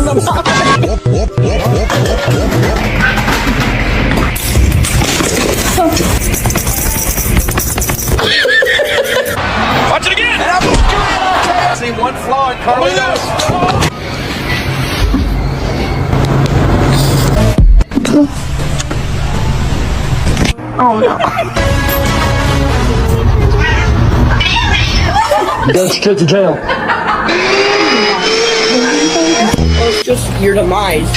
Watch it again. See one flaw in Carlito's. Oh no. Go straight to jail. Well, it's just your demise.